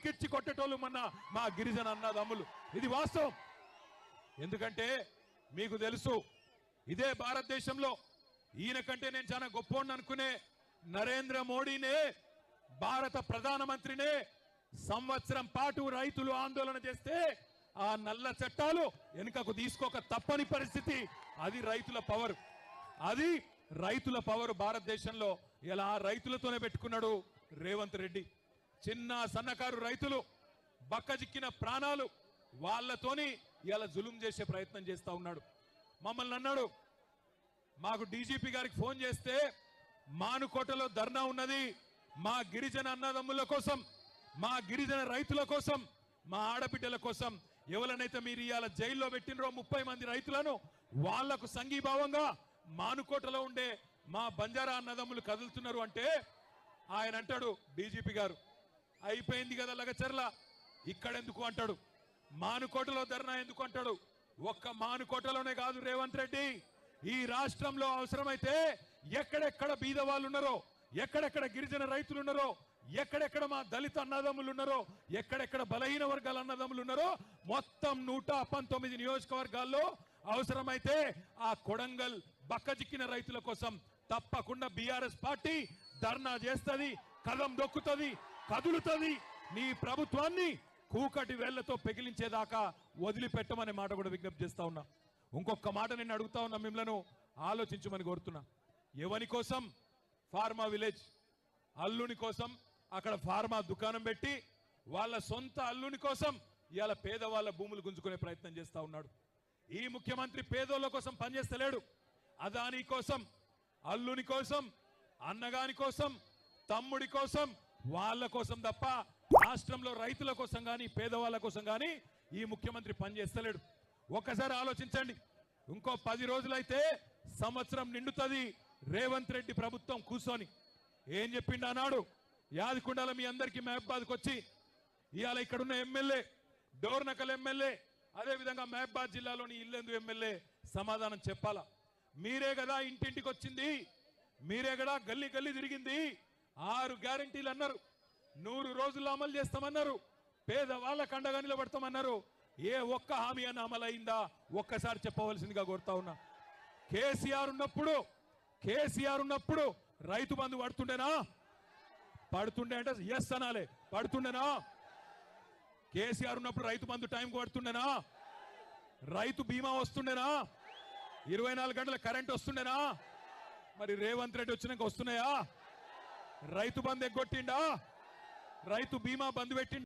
ఇరికిచ్చి కొట్టేటోళ్ళు మా గిరిజన అన్నదమ్ములు. ఇది వాస్తవం. ఎందుకంటే మీకు తెలుసు, ఇదే భారతదేశంలో ఈయన కంటే నేను చాలా గొప్పవాడిని అనుకునే నరేంద్ర మోడీనే, భారత ప్రధానమంత్రినే సంవత్సరం పాటు రైతులు ఆందోళన చేస్తే ఆ నల్ల చట్టాలు వెనుకకు తీసుకోక తప్పని పరిస్థితి. అది రైతుల పవర్. అది రైతుల పవర్ భారతదేశంలో. ఇలా రైతులతోనే పెట్టుకున్నాడు రేవంత్ రెడ్డి. చిన్న సన్నకారు రైతులు బక్కజిక్కిన ప్రాణాలు వాళ్ళతోని ఇలా జులుం చేసే ప్రయత్నం చేస్తా ఉన్నాడు. మమ్మల్ని అన్నాడు, మాకు డీజీపీ గారికి ఫోన్ చేస్తే మానుకోటలో ధర్నా ఉన్నది, మా గిరిజన అన్నదమ్ముల కోసం, మా గిరిజన రైతుల కోసం, మా ఆడబిడ్డల కోసం, ఎవరినైతే మీరు ఇవాళ జైల్లో పెట్టినరో 30 మంది రైతులను, వాళ్లకు సంఘీభావంగా మానుకోటలో ఉండే మా బంజారా అన్నదమ్ములు కదులుతున్నారు అంటే ఆయన అంటాడు డీజీపీ గారు, అయిపోయింది కదా లగచర్ల, ఇక్కడెందుకు అంటాడు, మానుకోటలో ధర్నా ఎందుకు అంటాడు. ఒక్క మానుకోటలోనే కాదు రేవంత్ రెడ్డి, ఈ రాష్ట్రంలో అవసరమైతే ఎక్కడెక్కడ బీద వాళ్ళు ఉన్నారో, ఎక్కడెక్కడ గిరిజన రైతులు ఉన్నారో, ఎక్కడెక్కడ మా దళిత అన్నదమ్ములు ఉన్నారో, ఎక్కడెక్కడ బలహీన వర్గాల అన్నదమ్ములు ఉన్నారో, మొత్తం 119 నియోజకవర్గాల్లో అవసరమైతే ఆ కొడంగల్ బక్కజిక్కిన రైతుల కోసం తప్పకుండా బీఆర్ఎస్ పార్టీ ధర్నా చేస్తుంది, కదం దొక్కుతుంది, కదులుతుంది. నీ ప్రభుత్వాన్ని కూకటి వేళ్లతో పెగిలించేదాకా వదిలిపెట్టమనే మాట కూడా విజ్ఞప్తి చేస్తా ఉన్నా. ఇంకొక మాట నేను అడుగుతా ఉన్నా, మిమ్మల్ని ఆలోచించమని కోరుతున్నా. ఎవరి కోసం? ఫార్మా విలేజ్ అల్లుని కోసం అక్కడ ఫార్మా దుకాణం పెట్టి వాళ్ళ సొంత అల్లుని కోసం ఇవాళ పేదవాళ్ళ భూములు గుంజుకునే ప్రయత్నం చేస్తా ఉన్నాడు. ఈ ముఖ్యమంత్రి పేదోళ్ళ కోసం పనిచేస్తలేడు. అదాని కోసం, అల్లుని కోసం, అన్నగాని కోసం, తమ్ముడి కోసం, వాళ్ళ కోసం తప్ప రాష్ట్రంలో రైతుల కోసం కానీ పేదవాళ్ళ కోసం కానీ ఈ ముఖ్యమంత్రి పనిచేస్తలేడు. ఒక్కసారి ఆలోచించండి. ఇంకో 10 రోజులైతే సంవత్సరం నిండుతుంది రేవంత్ రెడ్డి ప్రభుత్వం కూర్చొని. ఏం చెప్పిండు అన్నాడు? యాదకొండల మీ అందరికీ మహబాద్కి వచ్చి ఇవాళ ఇక్కడున్న ఎమ్మెల్యే, డోర్నకల్ ఎమ్మెల్యే, అదేవిధంగా మహబాద్ జిల్లాలోని ఇల్లెందు ఎమ్మెల్యే సమాధానం చెప్పాలా. మీరే కదా ఇంటింటికి వచ్చింది, మీరే కదా గల్లీ గల్లీ తిరిగింది, 6 గ్యారంటీలు అన్నారు, 100 రోజుల్లో అమలు చేస్తామన్నారు, పేదవాళ్ళకు అండగా నిలబడతామన్నారు. ఏ ఒక్క హామీ అని అమలైందా ఒక్కసారి చెప్పవలసిందిగా కోరుతా ఉన్నా. కేసీఆర్ ఉన్నప్పుడు రైతు బంధు పడుతుండేనా? పడుతుండే అంటే ఎస్ అనాలే. పడుతుండేనా? కేసీఆర్ ఉన్నప్పుడు రైతు బంధు టైంకి పడుతుండేనా? రైతు బీమా వస్తుండేనా? 24 గంటల కరెంట్ వస్తుండేనా? మరి రేవంత్ రెడ్డి వచ్చినాక వస్తున్నాయా? రైతు బంధు ఎగ్గొట్టిండా? రైతు బీమా బంధు పెట్టిండా?